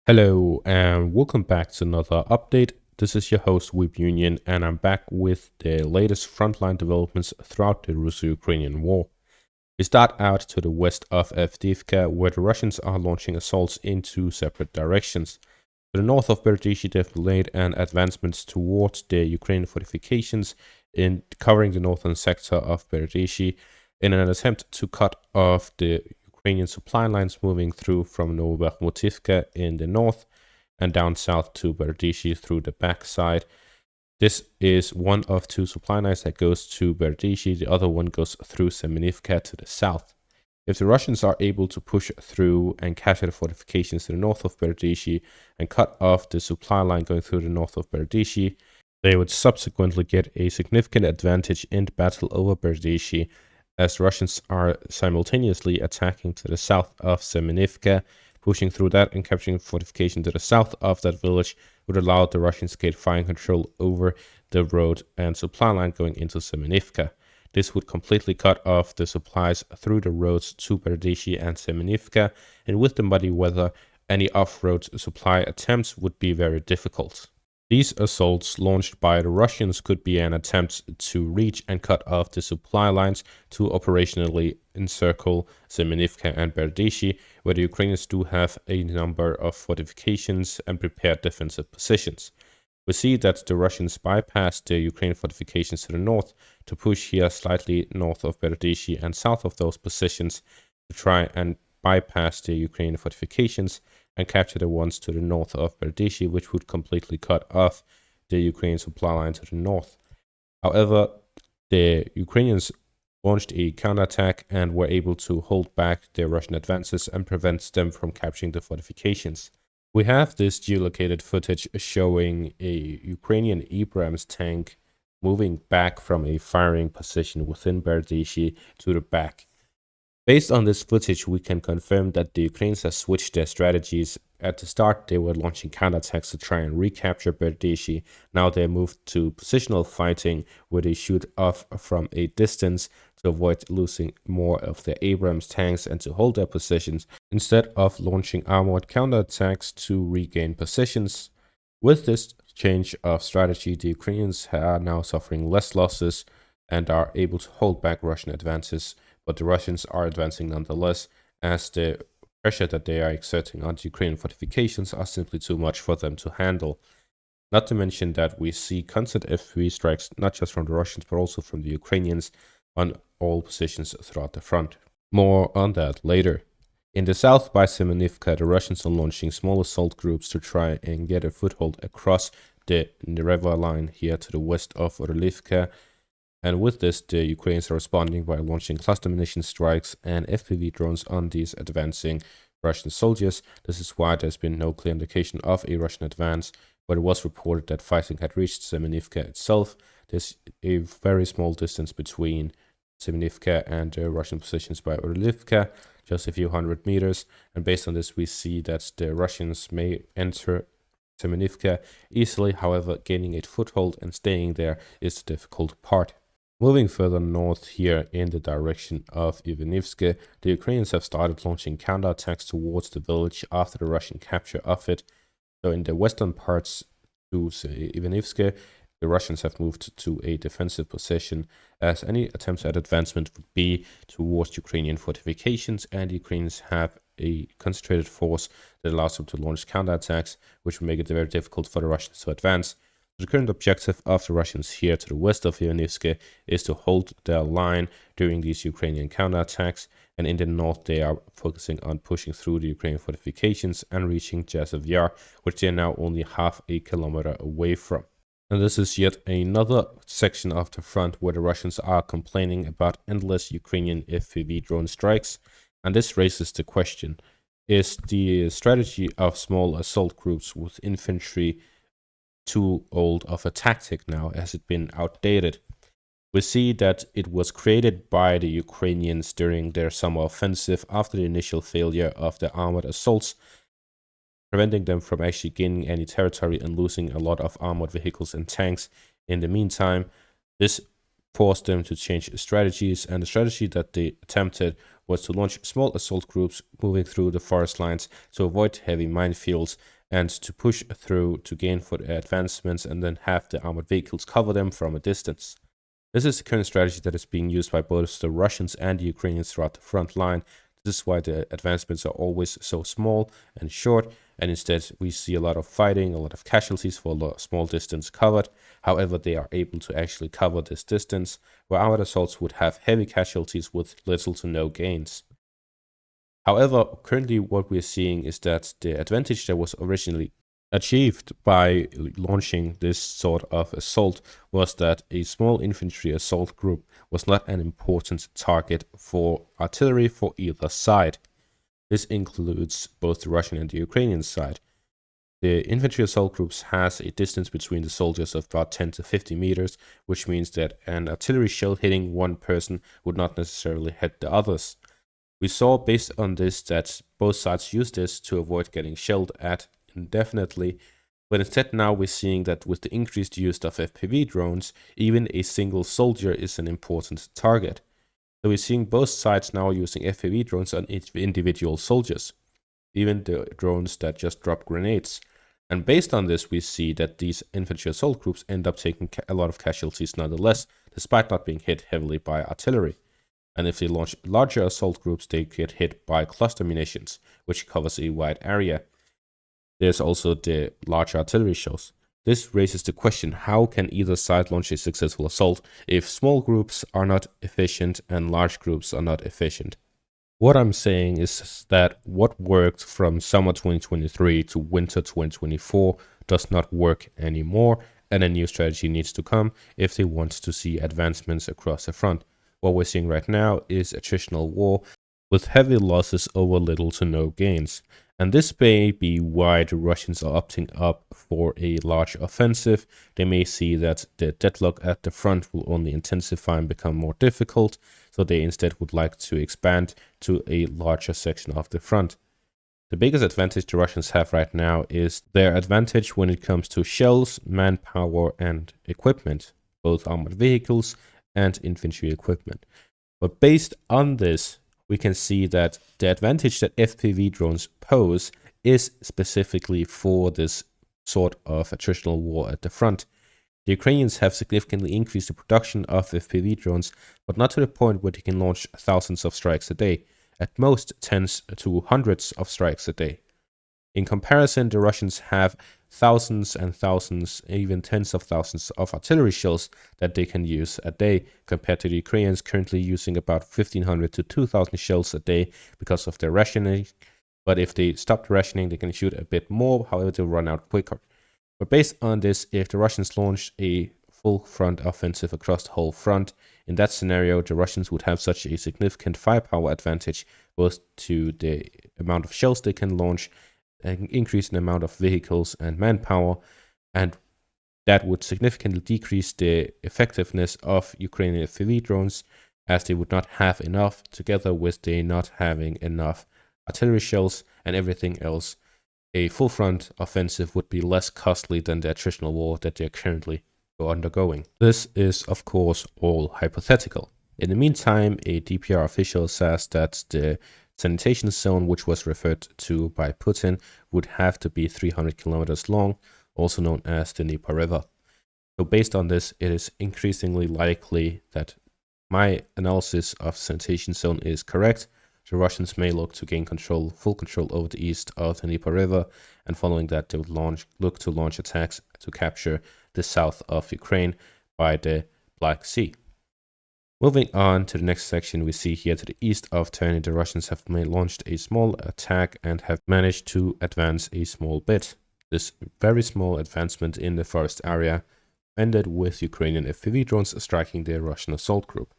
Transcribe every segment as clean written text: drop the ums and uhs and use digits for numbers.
Hello and welcome back to another update. This is your host Weeb Union and I'm back with the latest frontline developments throughout the Russo-Ukrainian war. We start out to the west of Avdiivka, where the Russians are launching assaults in two separate directions. To the north of Berdishi, they've delayed an advancement towards the Ukrainian fortifications in covering the northern sector of Berdishi in an attempt to cut off the Ukrainian supply lines moving through from Novobakhmutivka in the north and down south to Berdishi through the backside. This is one of two supply lines that goes to Berdishi. The other one goes through Semenivka to the south. If the Russians are able to push through and capture the fortifications to the north of Berdishi and cut off the supply line going through the north of Berdishi, they would subsequently get a significant advantage in the battle over Berdishi, as Russians are simultaneously attacking to the south of Semenivka. Pushing through that and capturing fortification to the south of that village would allow the Russians to get firing control over the road and supply line going into Semenivka. This would completely cut off the supplies through the roads to Berdishi and Semenivka, and with the muddy weather, any off-road supply attempts would be very difficult. These assaults launched by the Russians could be an attempt to reach and cut off the supply lines to operationally encircle Semenivka and Berdishi, where the Ukrainians do have a number of fortifications and prepared defensive positions. We see that the Russians bypassed the Ukrainian fortifications to the north to push here slightly north of Berdishi and south of those positions to try and bypass the Ukrainian fortifications and capture the ones to the north of Berdishi, which would completely cut off the Ukrainian supply line to the north. However, the Ukrainians launched a counterattack and were able to hold back their Russian advances and prevent them from capturing the fortifications. We have this geolocated footage showing a Ukrainian Abrams tank moving back from a firing position within Berdishi to the back. Based on this footage, we can confirm that the Ukrainians have switched their strategies. At the start, they were launching counterattacks to try and recapture Berdishi. Now they moved to positional fighting, where they shoot off from a distance to avoid losing more of their Abrams tanks and to hold their positions, instead of launching armored counterattacks to regain positions. With this change of strategy, the Ukrainians are now suffering less losses and are able to hold back Russian advances, but the Russians are advancing nonetheless, as the pressure that they are exerting on the Ukrainian fortifications are simply too much for them to handle. Not to mention that we see constant FPV strikes, not just from the Russians, but also from the Ukrainians on all positions throughout the front. More on that later. In the south by Semenivka, the Russians are launching small assault groups to try and get a foothold across the Nereva line here to the west of Orlivka. And with this, the Ukrainians are responding by launching cluster munition strikes and FPV drones on these advancing Russian soldiers. This is why there's been no clear indication of a Russian advance, but it was reported that fighting had reached Semenivka itself. There's a very small distance between Semenivka and the Russian positions by Orlivka, just a few hundred meters, and based on this we see that the Russians may enter Semenivka easily. However, gaining a foothold and staying there is the difficult part. Moving further north here in the direction of Ivanivske, the Ukrainians have started launching counterattacks towards the village after the Russian capture of it. So in the western parts to Ivanivske, the Russians have moved to a defensive position, as any attempts at advancement would be towards Ukrainian fortifications, and the Ukrainians have a concentrated force that allows them to launch counterattacks, which will make it very difficult for the Russians to advance. The current objective of the Russians here to the west of Ivanivske is to hold their line during these Ukrainian counterattacks, and in the north they are focusing on pushing through the Ukrainian fortifications and reaching Sevierne, which they are now only half a kilometer away from. And this is yet another section of the front where the Russians are complaining about endless Ukrainian FPV drone strikes, and this raises the question: is the strategy of small assault groups with infantry too old of a tactic now? Has it been outdated? We see that it was created by the Ukrainians during their summer offensive after the initial failure of their armored assaults, preventing them from actually gaining any territory and losing a lot of armored vehicles and tanks. In the meantime, this forced them to change strategies, and the strategy that they attempted was to launch small assault groups moving through the forest lines to avoid heavy minefields and to push through to gain for advancements and then have the armored vehicles cover them from a distance. This is the current strategy that is being used by both the Russians and the Ukrainians throughout the front line. This is why the advancements are always so small and short, and instead we see a lot of fighting, a lot of casualties for a small distance covered. However, they are able to actually cover this distance, where armored assaults would have heavy casualties with little to no gains. However, currently what we're seeing is that the advantage that was originally achieved by launching this sort of assault was that a small infantry assault group was not an important target for artillery for either side. This includes both the Russian and the Ukrainian side. The infantry assault groups has a distance between the soldiers of about 10 to 50 meters, which means that an artillery shell hitting one person would not necessarily hit the others. We saw based on this that both sides use this to avoid getting shelled at indefinitely, but instead now we're seeing that with the increased use of FPV drones, even a single soldier is an important target. So we're seeing both sides now using FPV drones on individual soldiers, even the drones that just drop grenades. And based on this, we see that these infantry assault groups end up taking a lot of casualties nonetheless, despite not being hit heavily by artillery. And if they launch larger assault groups, they get hit by cluster munitions, which covers a wide area. There's also the large artillery shells. This raises the question, how can either side launch a successful assault if small groups are not efficient and large groups are not efficient? What I'm saying is that what worked from summer 2023 to winter 2024 does not work anymore, and a new strategy needs to come if they want to see advancements across the front. What we're seeing right now is attritional war with heavy losses over little to no gains. And this may be why the Russians are opting up for a large offensive. They may see that the deadlock at the front will only intensify and become more difficult, so they instead would like to expand to a larger section of the front. The biggest advantage the Russians have right now is their advantage when it comes to shells, manpower, and equipment, both armored vehicles and infantry equipment. But based on this, we can see that the advantage that FPV drones pose is specifically for this sort of attritional war at the front. The Ukrainians have significantly increased the production of FPV drones, but not to the point where they can launch thousands of strikes a day, at most tens to hundreds of strikes a day. In comparison, the Russians have thousands and thousands, even tens of thousands of artillery shells that they can use a day, compared to the Ukrainians currently using about 1,500 to 2,000 shells a day because of their rationing. But if they stop the rationing, they can shoot a bit more, however, they'll run out quicker. But based on this, if the Russians launch a full front offensive across the whole front, in that scenario, the Russians would have such a significant firepower advantage, both to the amount of shells they can launch, an increase in the amount of vehicles and manpower, and that would significantly decrease the effectiveness of Ukrainian FPV drones, as they would not have enough, together with they not having enough artillery shells and everything else. A full front offensive would be less costly than the attritional war that they're currently undergoing. This is, of course, all hypothetical. In the meantime, a DPR official says that the sanitation zone, which was referred to by Putin, would have to be 300 kilometers long, also known as the Dnieper River. So based on this, it is increasingly likely that my analysis of sanitation zone is correct. The Russians may look to gain full control over the east of the Dnieper River, and following that they would look to launch attacks to capture the south of Ukraine by the Black Sea. Moving on to the next section, we see here to the east of Sevierne, the Russians have launched a small attack and have managed to advance a small bit. This very small advancement in the forest area ended with Ukrainian FPV drones striking the Russian assault group.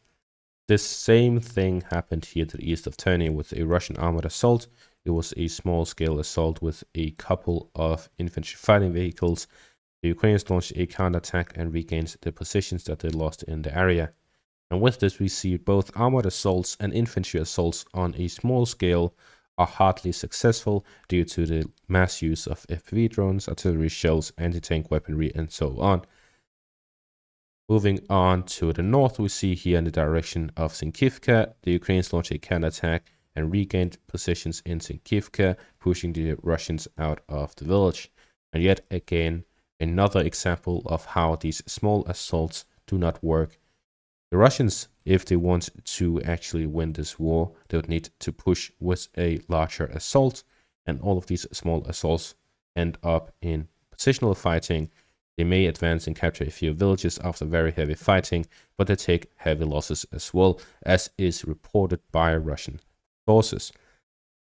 This same thing happened here to the east of Sevierne with a Russian armored assault. It was a small-scale assault with a couple of infantry fighting vehicles. The Ukrainians launched a counterattack and regained the positions that they lost in the area. And with this, we see both armored assaults and infantry assaults on a small scale are hardly successful due to the mass use of FPV drones, artillery shells, anti-tank weaponry, and so on. Moving on to the north, we see here in the direction of Sinkivka, the Ukrainians launched a counterattack and regained positions in Sinkivka, pushing the Russians out of the village. And yet again, another example of how these small assaults do not work. The Russians, if they want to actually win this war, they would need to push with a larger assault, and all of these small assaults end up in positional fighting. They may advance and capture a few villages after very heavy fighting, but they take heavy losses as well, as is reported by Russian sources.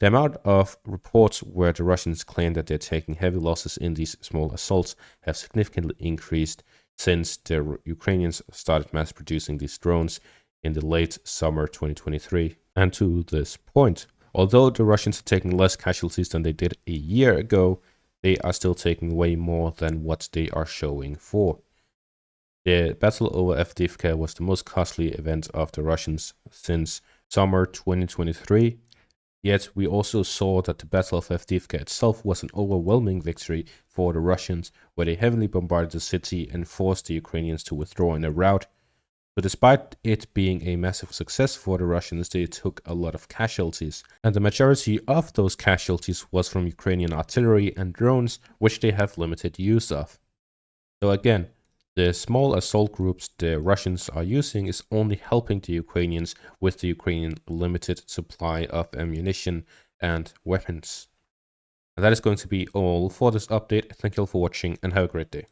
The amount of reports where the Russians claim that they're taking heavy losses in these small assaults have significantly increased since the Ukrainians started mass producing these drones in the late summer 2023. And to this point, although the Russians are taking less casualties than they did a year ago, they are still taking way more than what they are showing for. The battle over Avdiivka was the most costly event of the Russians since summer 2023. Yet we also saw that the Battle of Avdiivka itself was an overwhelming victory for the Russians, where they heavily bombarded the city and forced the Ukrainians to withdraw in a rout. So despite it being a massive success for the Russians, they took a lot of casualties. And the majority of those casualties was from Ukrainian artillery and drones, which they have limited use of. So again, the small assault groups the Russians are using is only helping the Ukrainians with the Ukrainian limited supply of ammunition and weapons. And that is going to be all for this update. Thank you all for watching and have a great day.